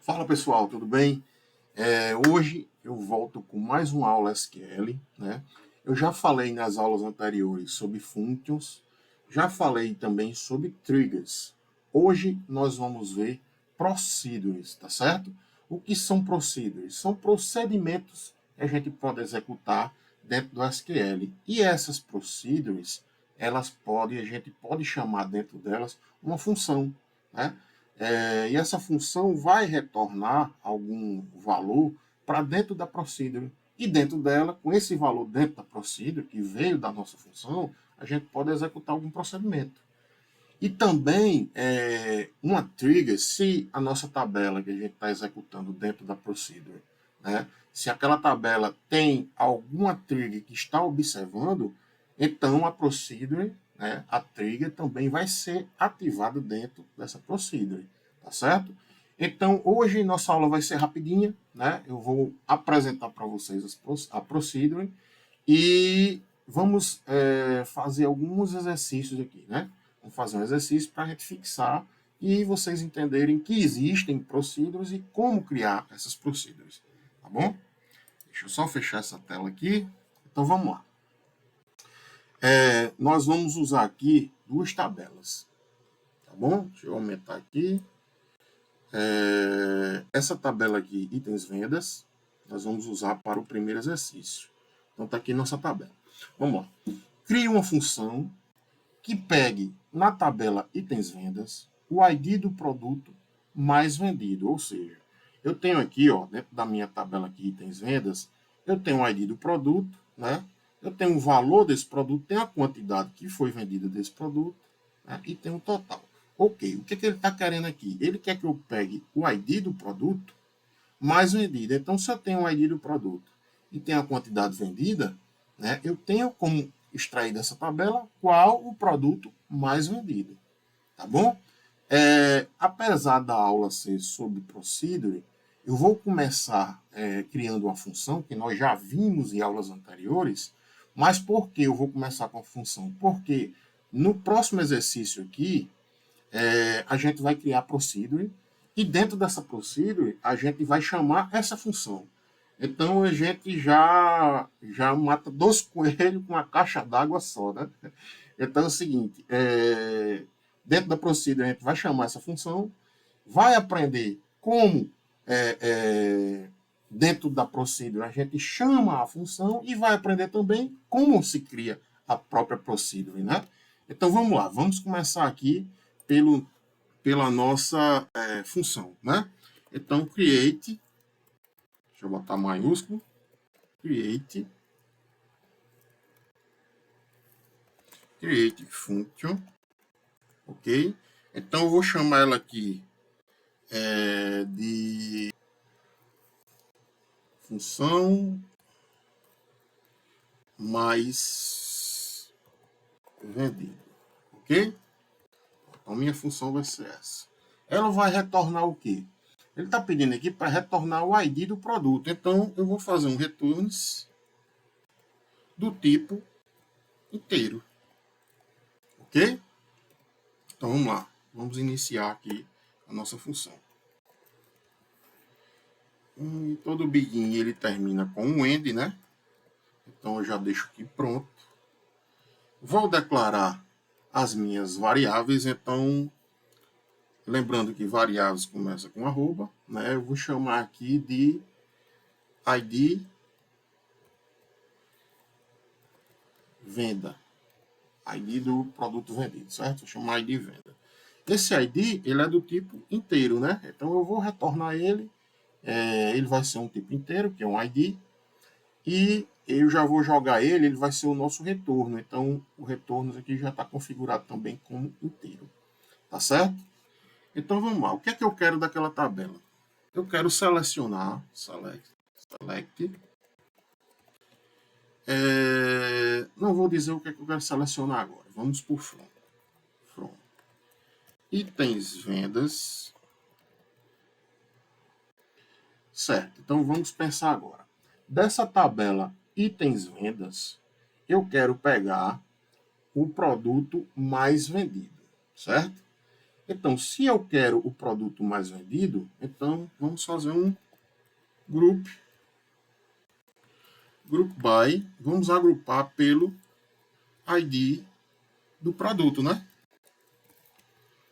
Fala pessoal, tudo bem? Hoje eu volto com mais uma aula SQL, né? Eu já falei nas aulas anteriores sobre functions, já falei também sobre triggers. Hoje nós vamos ver procedures, tá certo? O que são procedures? São procedimentos que a gente pode executar dentro do SQL. E essas procedures, a gente pode chamar dentro delas uma função, né? E essa função vai retornar algum valor para dentro da procedure. E dentro dela, com esse valor dentro da procedure, que veio da nossa função, a gente pode executar algum procedimento. E também uma trigger, se a nossa tabela que a gente está executando dentro da procedure, né, se aquela tabela tem alguma trigger que está observando, então a procedure, né, a trigger também vai ser ativada dentro dessa procedure, tá certo? Então, hoje nossa aula vai ser rapidinha, né? Eu vou apresentar para vocês a procedure e vamos fazer alguns exercícios aqui, né? Vamos fazer um exercício para a gente fixar e vocês entenderem que existem procedures e como criar essas procedures, tá bom? Deixa eu só fechar essa tela aqui. Então, vamos lá. Nós vamos usar aqui duas tabelas, tá bom? Deixa eu aumentar aqui. Essa tabela aqui, itens vendas, nós vamos usar para o primeiro exercício. Então, está aqui nossa tabela. Vamos lá. Crie uma função que pegue na tabela itens vendas o ID do produto mais vendido. Ou seja, eu tenho aqui, ó, dentro da minha tabela aqui, itens vendas, eu tenho o ID do produto, né? Eu tenho o valor desse produto, tenho a quantidade que foi vendida desse produto, né? E tem o total. Ok, o que ele está querendo aqui? Ele quer que eu pegue o ID do produto mais vendido. Então, se eu tenho o ID do produto e tenho a quantidade vendida, né, eu tenho como extrair dessa tabela qual o produto mais vendido. Tá bom? Apesar da aula ser sobre procedure, eu vou começar criando uma função que nós já vimos em aulas anteriores, mas por que eu vou começar com a função? Porque no próximo exercício aqui, a gente vai criar procedure e dentro dessa procedure a gente vai chamar essa função. Então a gente já mata dois coelhos com uma caixa d'água só, né? Então é o seguinte, dentro da procedure a gente vai chamar essa função, vai aprender como dentro da procedure a gente chama a função e vai aprender também como se cria a própria procedure, né? Então vamos lá, vamos começar aqui pela nossa função, né? Então create, deixa eu botar maiúsculo, create function, ok? Então eu vou chamar ela aqui de função mais vendido, ok? Então minha função vai ser essa. Ela vai retornar o quê? Ele está pedindo aqui para retornar o ID do produto. Então eu vou fazer um returns do tipo inteiro, ok? Então vamos lá, vamos iniciar aqui a nossa função. Todo begin ele termina com um end, né? Então eu já deixo aqui pronto. Vou declarar as minhas variáveis, então lembrando que variáveis começa com arroba, né? Eu vou chamar aqui de ID venda, ID do produto vendido, certo? Vou chamar ID venda. Esse ID ele é do tipo inteiro, né? Então eu vou retornar ele. Ele vai ser um tipo inteiro, que é um ID, e eu já vou jogar ele vai ser o nosso retorno. Então, o retorno aqui já está configurado também como inteiro. Tá certo? Então, vamos lá. O que é que eu quero daquela tabela? Eu quero selecionar, select. Não vou dizer o que é que eu quero selecionar agora. Vamos por from. Itens vendas. Certo, então vamos pensar agora. Dessa tabela itens vendas, eu quero pegar o produto mais vendido, certo? Então, se eu quero o produto mais vendido, então vamos fazer um group by, vamos agrupar pelo ID do produto, né?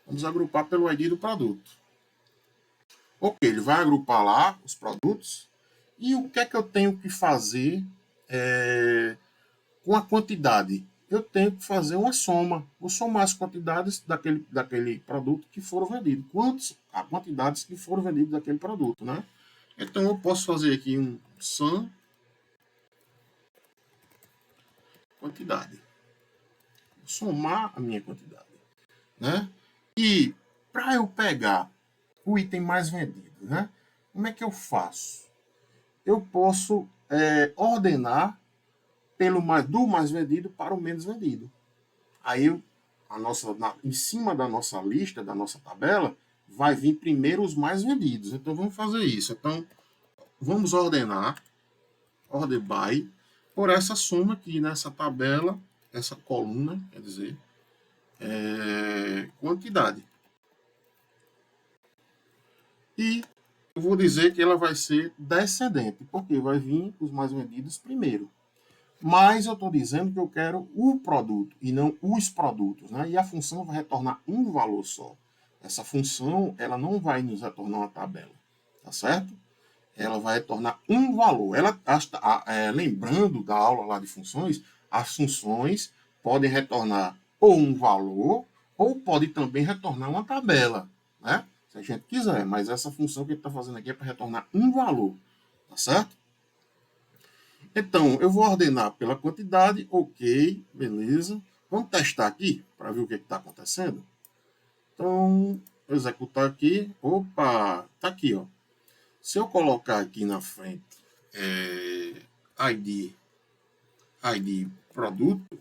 Vamos agrupar pelo ID do produto. Ok, ele vai agrupar lá os produtos. E o que é que eu tenho que fazer com a quantidade? Eu tenho que fazer uma soma. Vou somar as quantidades daquele produto que foram vendidos. As quantidades que foram vendidas daquele produto, né? Então, eu posso fazer aqui um sum quantidade. Vou somar a minha quantidade, né? E para eu pegar o item mais vendido, né? Como é que eu faço? Eu posso ordenar do mais vendido para o menos vendido. Aí em cima da nossa lista, da nossa tabela, vai vir primeiro os mais vendidos. Então vamos fazer isso. Então vamos ordenar, order by, por essa soma aqui nessa tabela, essa coluna, quer dizer, quantidade. E eu vou dizer que ela vai ser descendente, porque vai vir os mais vendidos primeiro. Mas eu estou dizendo que eu quero o produto e não os produtos, né? E a função vai retornar um valor só. Essa função, ela não vai nos retornar uma tabela, tá certo? Ela vai retornar um valor. Lembrando da aula lá de funções, as funções podem retornar ou um valor, ou pode também retornar uma tabela, né? Se a gente quiser, mas essa função que a gente está fazendo aqui é para retornar um valor, tá certo? Então, eu vou ordenar pela quantidade, ok, beleza. Vamos testar aqui para ver o que está acontecendo. Então, executar aqui. Opa, tá aqui, ó. Se eu colocar aqui na frente ID produto,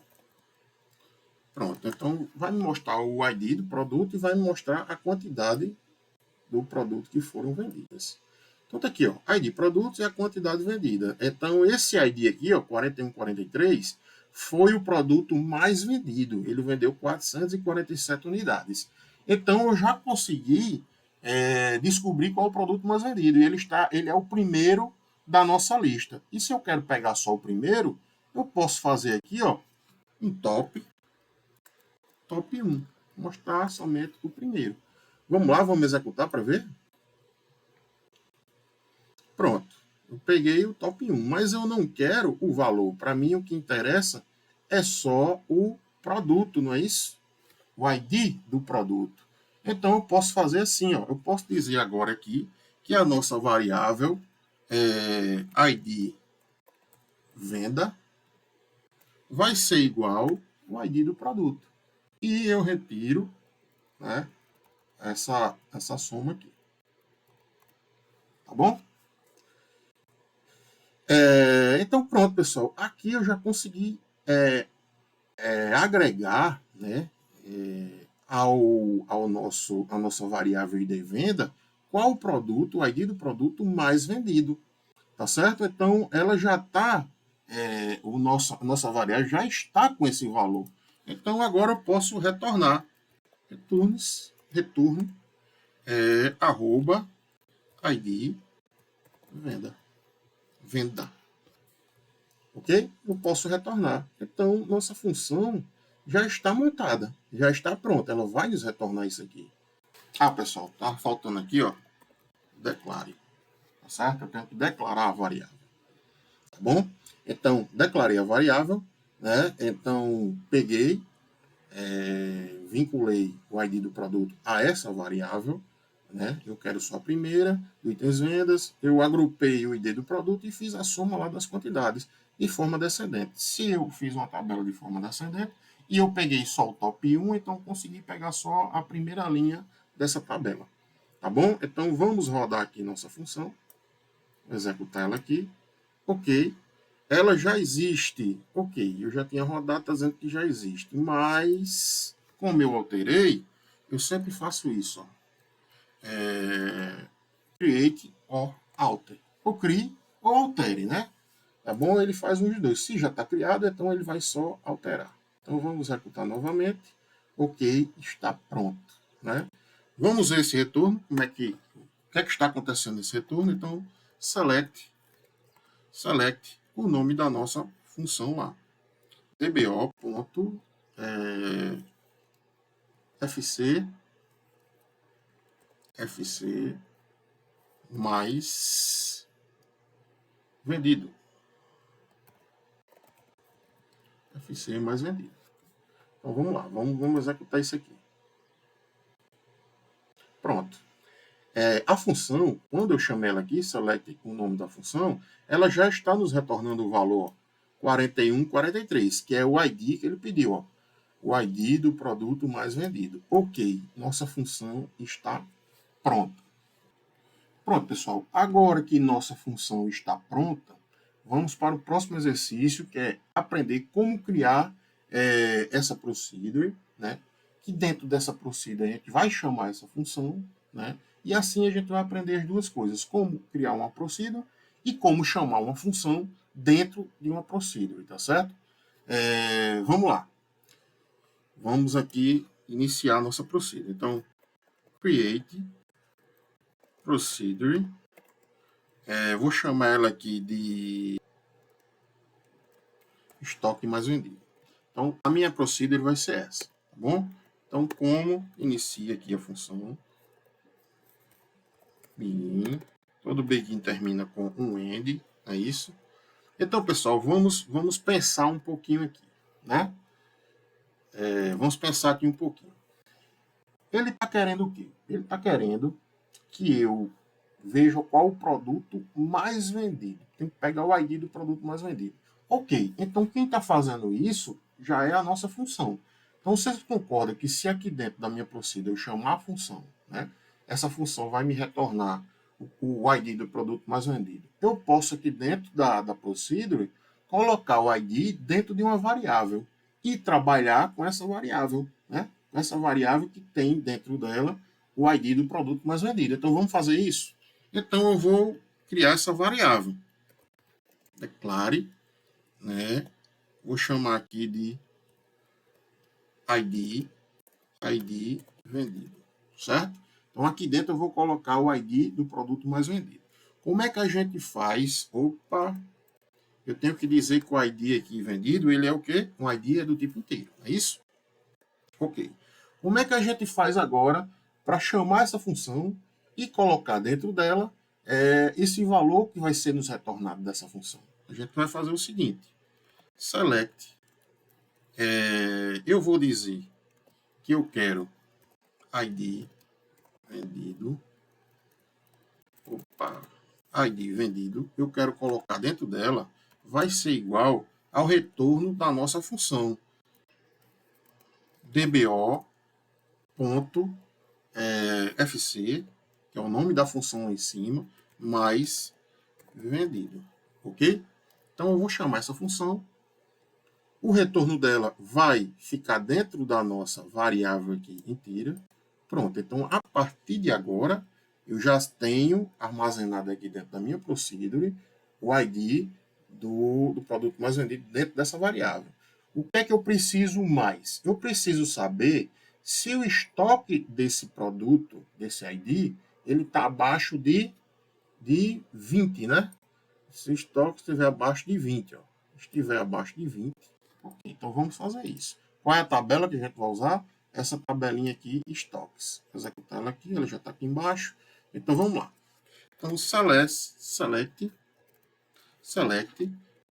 pronto. Então, vai me mostrar o ID do produto e vai me mostrar a quantidade do produto que foram vendidas. Então, tá aqui, ó, ID produtos e a quantidade vendida. Então, esse ID aqui, ó, 4143, foi o produto mais vendido. Ele vendeu 447 unidades. Então, eu já consegui descobrir qual é o produto mais vendido. E ele é o primeiro da nossa lista. E se eu quero pegar só o primeiro, eu posso fazer aqui, ó, um top 1. Mostrar somente o primeiro. Vamos lá, vamos executar para ver? Pronto. Eu peguei o top 1, mas eu não quero o valor. Para mim, o que interessa é só o produto, não é isso? O ID do produto. Então, eu posso fazer assim, ó. Eu posso dizer agora aqui que a nossa variável ID venda vai ser igual ao ID do produto. E eu retiro, né, essa soma aqui. Tá bom? Então, pronto, pessoal. Aqui eu já consegui agregar, né, à nossa variável ID venda qual o produto, o ID do produto mais vendido. Tá certo? Então, ela já está, a nossa variável já está com esse valor. Então, agora eu posso retornar. Retorno, arroba, ID, venda. Ok? Eu posso retornar. Então, nossa função já está montada, já está pronta. Ela vai nos retornar isso aqui. Ah, pessoal, tá faltando aqui, ó, declare. Tá certo? Eu tenho que declarar a variável. Tá bom? Então, declarei a variável, né? Então, peguei, vinculei o ID do produto a essa variável, né? Eu quero só a primeira, do itens vendas, eu agrupei o ID do produto e fiz a soma lá das quantidades de forma descendente. Se eu fiz uma tabela de forma descendente e eu peguei só o top 1, então consegui pegar só a primeira linha dessa tabela. Tá bom? Então vamos rodar aqui nossa função, executar ela aqui, ok. Ela já existe, ok, eu já tinha rodado, está dizendo que já existe, mas como eu alterei, eu sempre faço isso, ó. Create or alter. Ou crie ou altere, né? Tá bom? Ele faz um dos dois. Se já está criado, então ele vai só alterar. Então vamos executar novamente. Ok, está pronto. né? Vamos ver esse retorno, o que é que está acontecendo nesse retorno. Então, select o nome da nossa função lá. dbo.fc mais vendido. FC mais vendido. Então vamos lá, vamos executar isso aqui. Pronto. A função, quando eu chamei ela aqui, select o nome da função, ela já está nos retornando o valor 4143, que é o ID que ele pediu. Ó. O ID do produto mais vendido. Ok, nossa função está pronta. Pronto, pessoal. Agora que nossa função está pronta, vamos para o próximo exercício, que é aprender como criar essa procedure, né? Que dentro dessa procedure a gente vai chamar essa função, né? E assim a gente vai aprender as duas coisas, como criar uma procedure e como chamar uma função dentro de uma procedure, tá certo? Vamos lá. Vamos aqui iniciar a nossa procedure. Então, create procedure. Vou chamar ela aqui de estoque mais vendido. Então, a minha procedure vai ser essa, tá bom? Então, como inicia aqui a função begin, todo begin termina com um end, é isso? Então, pessoal, vamos pensar um pouquinho aqui, né? Vamos pensar aqui um pouquinho. Ele está querendo o quê? Ele está querendo que eu veja qual o produto mais vendido. Tem que pegar o ID do produto mais vendido. Ok, então quem está fazendo isso já é a nossa função. Então vocês concordam que se aqui dentro da minha procedure eu chamar a função, né, essa função vai me retornar o ID do produto mais vendido. Eu posso aqui dentro da procedure colocar o ID dentro de uma variável e trabalhar com essa variável, né? Essa variável que tem dentro dela o ID do produto mais vendido. Então vamos fazer isso? Então eu vou criar essa variável. Declare, né? Vou chamar aqui de ID vendido, certo? Então aqui dentro eu vou colocar o ID do produto mais vendido. Como é que a gente faz? Opa, eu tenho que dizer que o ID aqui vendido, ele é o quê? Um ID é do tipo inteiro, é isso? Ok. Como é que a gente faz agora para chamar essa função e colocar dentro dela esse valor que vai ser nos retornado dessa função? A gente vai fazer o seguinte, select, eu vou dizer que eu quero ID vendido, ID vendido, eu quero colocar dentro dela, vai ser igual ao retorno da nossa função, dbo.fc, que é o nome da função lá em cima, mais vendido, ok? Então eu vou chamar essa função, o retorno dela vai ficar dentro da nossa variável aqui inteira. Pronto, então a partir de agora eu já tenho armazenado aqui dentro da minha procedure o ID do produto mais vendido dentro dessa variável. O que é que eu preciso mais? Eu preciso saber se o estoque desse produto, desse ID, ele está abaixo de 20, né? Se o estoque estiver abaixo de 20, ó. Estiver abaixo de 20, ok, então vamos fazer isso. Qual é a tabela que a gente vai usar? Essa tabelinha aqui, estoques. Vou executar ela aqui, ela já está aqui embaixo. Então vamos lá. Então select.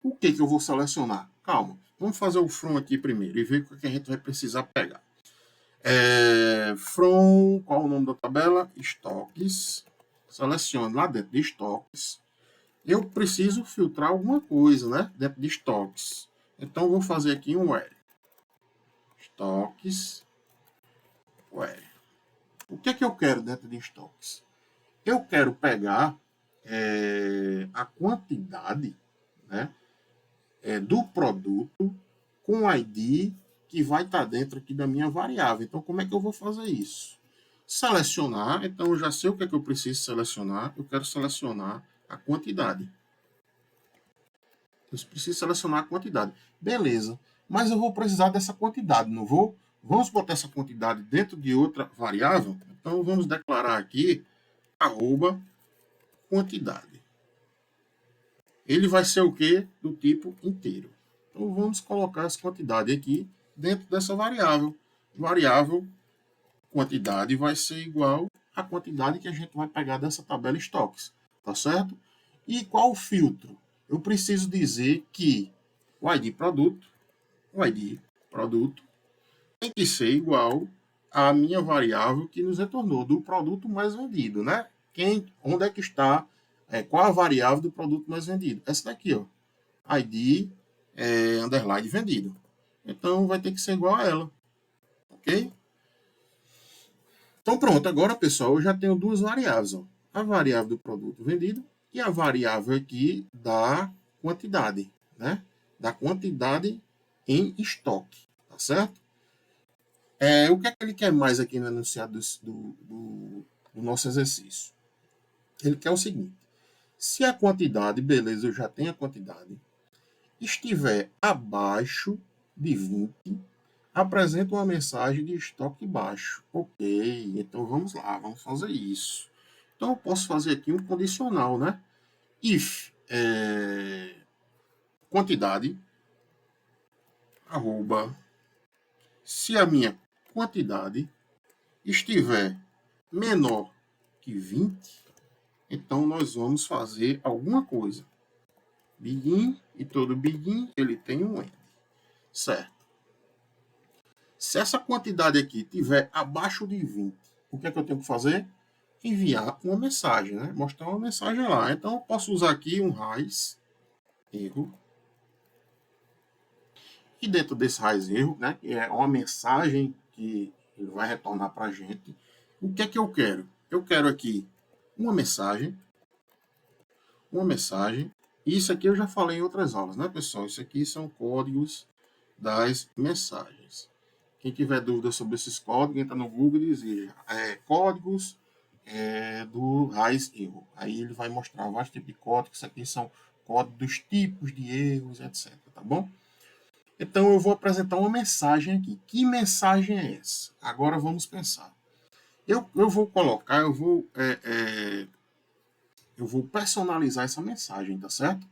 O que eu vou selecionar? Calma, vamos fazer o from aqui primeiro e ver o que a gente vai precisar pegar. From, qual é o nome da tabela? Estoques. Selecione lá dentro de estoques. Eu preciso filtrar alguma coisa, né? Dentro de estoques. Então, eu vou fazer aqui um where. Estoques. Where. O que é que eu quero dentro de estoques? Eu quero pegar a quantidade, né, do produto com o ID que vai estar dentro aqui da minha variável. Então, como é que eu vou fazer isso? Selecionar. Então, eu já sei o que é que eu preciso selecionar. Eu quero selecionar a quantidade. Eu preciso selecionar a quantidade. Beleza. Mas eu vou precisar dessa quantidade, não vou? Vamos botar essa quantidade dentro de outra variável? Então, vamos declarar aqui arroba quantidade. Ele vai ser o quê? Do tipo inteiro. Então, vamos colocar essa quantidade aqui dentro dessa variável. Variável quantidade vai ser igual à quantidade que a gente vai pegar dessa tabela estoques. Tá certo? E qual o filtro? Eu preciso dizer que o ID produto tem que ser igual à minha variável que nos retornou do produto mais vendido, né? Onde é que está, qual a variável do produto mais vendido? Essa daqui, ó, ID underline vendido. Então vai ter que ser igual a ela, ok? Então pronto, agora pessoal, eu já tenho duas variáveis, ó, a variável do produto vendido e a variável aqui da quantidade, né? Da quantidade em estoque, tá certo? O que é que ele quer mais aqui no enunciado do nosso exercício? Ele quer o seguinte: se a quantidade, beleza, eu já tenho a quantidade, estiver abaixo de 20, apresenta uma mensagem de estoque baixo. Ok, então vamos lá, vamos fazer isso. Então eu posso fazer aqui um condicional, né? If quantidade, arroba, se a minha quantidade estiver menor que 20, então nós vamos fazer alguma coisa. Begin, e todo begin ele tem um end. Certo. Se essa quantidade aqui tiver abaixo de 20, o que é que eu tenho que fazer? Enviar uma mensagem, né? Mostrar uma mensagem lá. Então eu posso usar aqui um raiz erro. E dentro desse raiz erro, né, que é uma mensagem que ele vai retornar para a gente, o que é que eu quero? Eu quero aqui uma mensagem. Isso aqui eu já falei em outras aulas, né, pessoal? Isso aqui são códigos das mensagens. Quem tiver dúvida sobre esses códigos, entra no Google e diz códigos do raiz erro. Aí ele vai mostrar vários tipos de códigos. Isso aqui são códigos dos tipos de erros, etc. Tá bom? Então eu vou apresentar uma mensagem aqui. Que mensagem é essa? Agora vamos pensar. Eu vou colocar, eu vou personalizar essa mensagem, tá certo?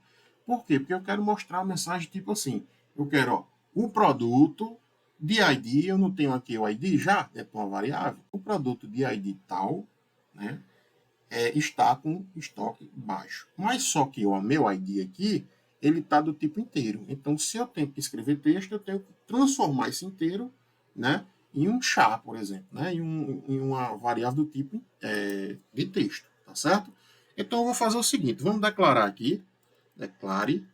Por quê? Porque eu quero mostrar uma mensagem tipo assim. Eu quero, ó, o produto de ID, eu não tenho aqui o ID já, dentro de uma variável. O produto de ID tal, né, está com estoque baixo. Mas só que o meu ID aqui, ele está do tipo inteiro. Então, se eu tenho que escrever texto, eu tenho que transformar esse inteiro, né, em um char, por exemplo, né, em uma variável do tipo de texto, tá certo? Então, eu vou fazer o seguinte, vamos declarar aqui, declare,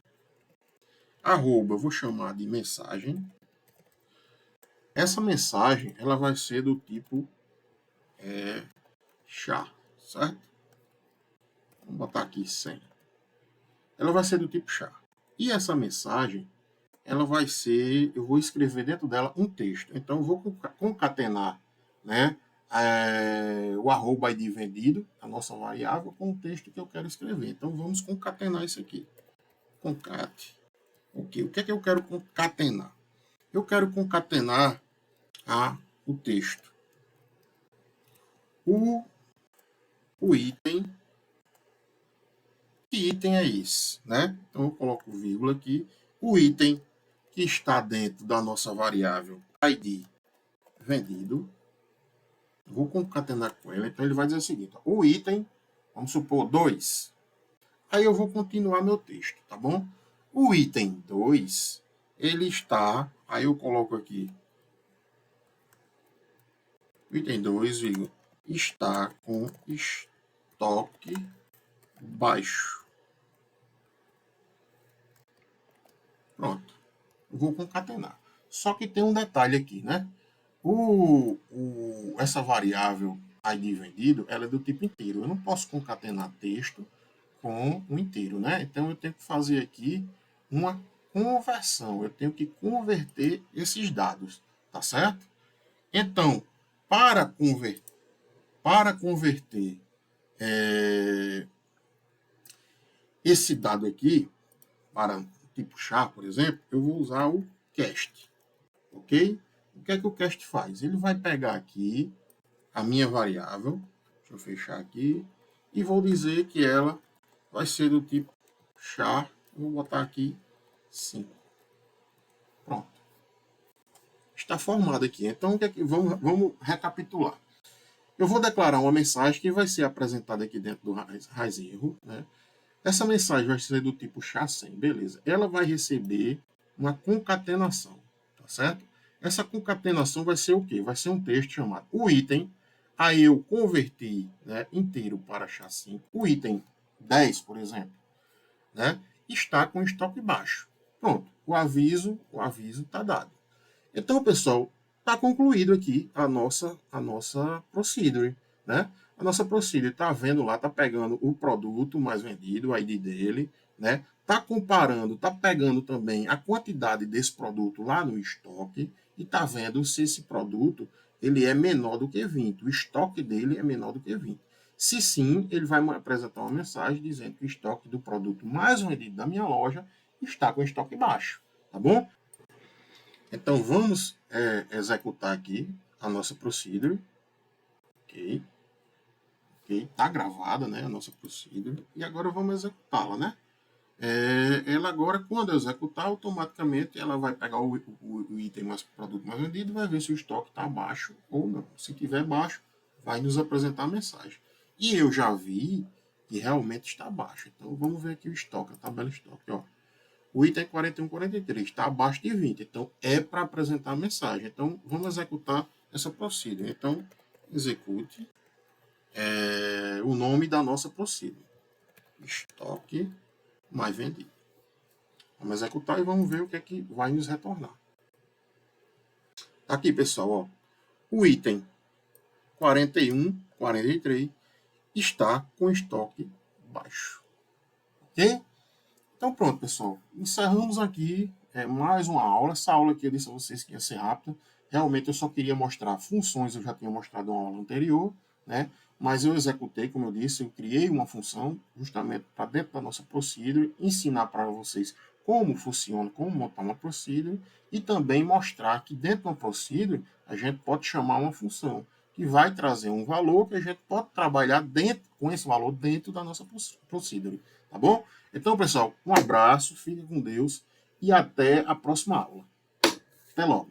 arroba, eu vou chamar de mensagem. Essa mensagem, ela vai ser do tipo char, certo? Vamos botar aqui 100. Ela vai ser do tipo char. E essa mensagem, ela vai ser, eu vou escrever dentro dela um texto. Então, eu vou concatenar, né, o arroba ID vendido, a nossa variável, com o texto que eu quero escrever. Então, vamos concatenar isso aqui. Concate. Okay. O que é que eu quero concatenar? Eu quero concatenar o texto. O item. Que item é esse? Né? Então, eu coloco vírgula aqui. O item que está dentro da nossa variável ID vendido. Vou concatenar com ele. Então, ele vai dizer o seguinte. Ó, o item, vamos supor, 2. Aí eu vou continuar meu texto, tá bom? O item 2, ele está... Aí eu coloco aqui. O item 2, está com estoque baixo. Pronto. Vou concatenar. Só que tem um detalhe aqui, né? Essa variável ID vendido, ela é do tipo inteiro. Eu não posso concatenar texto com o inteiro, né? Então eu tenho que fazer aqui uma conversão. Eu tenho que converter esses dados, tá certo? Então, para converter esse dado aqui para tipo char, por exemplo, eu vou usar o cast, ok? o que é que o cast faz? Ele vai pegar aqui a minha variável, deixa eu fechar aqui, e vou dizer que ela vai ser do tipo char, vou botar aqui 5. Pronto. Está formado aqui. Então, vamos recapitular. Eu vou declarar uma mensagem que vai ser apresentada aqui dentro do RaiZero, né? Essa mensagem vai ser do tipo char100, beleza. Ela vai receber uma concatenação, tá certo? Essa concatenação vai ser o quê? Vai ser um texto chamado o item. Aí eu converti, né, inteiro para char5. O item 10, por exemplo, né, está com estoque baixo. Pronto, o aviso está dado. Então, pessoal, está concluído aqui a nossa procedure, né? A nossa procedure está vendo lá, está pegando o produto mais vendido, o ID dele, né? Está comparando, está pegando também a quantidade desse produto lá no estoque e está vendo se esse produto ele é menor do que 20. O estoque dele é menor do que 20. Se sim, ele vai apresentar uma mensagem dizendo que o estoque do produto mais vendido da minha loja está com estoque baixo, tá bom? Então, vamos executar aqui a nossa procedure. Ok. Está gravada, né, a nossa procedure. E agora vamos executá-la, né? Ela agora, quando eu executar, automaticamente ela vai pegar o item mais produto mais vendido e vai ver se o estoque está baixo ou não. Se estiver baixo, vai nos apresentar a mensagem. E eu já vi que realmente está baixo. Então, vamos ver aqui o estoque, a tabela estoque. Ó. O item 4143 está abaixo de 20, então é para apresentar a mensagem. Então, vamos executar essa procedure. Então, execute o nome da nossa procedure. Estoque mais vendido. Vamos executar e vamos ver o que é que vai nos retornar. Aqui, pessoal, ó, o item 4143 está com estoque baixo. Ok? Então pronto, pessoal. Encerramos aqui mais uma aula. Essa aula aqui eu disse a vocês que ia ser rápida. Realmente eu só queria mostrar funções, eu já tinha mostrado na aula anterior, né? Mas eu executei, como eu disse, eu criei uma função justamente para dentro da nossa procedure, ensinar para vocês como funciona, como montar uma procedure e também mostrar que dentro de uma procedure a gente pode chamar uma função que vai trazer um valor que a gente pode trabalhar com esse valor dentro da nossa procedure, tá bom? Então, pessoal, um abraço, fique com Deus e até a próxima aula. Até logo.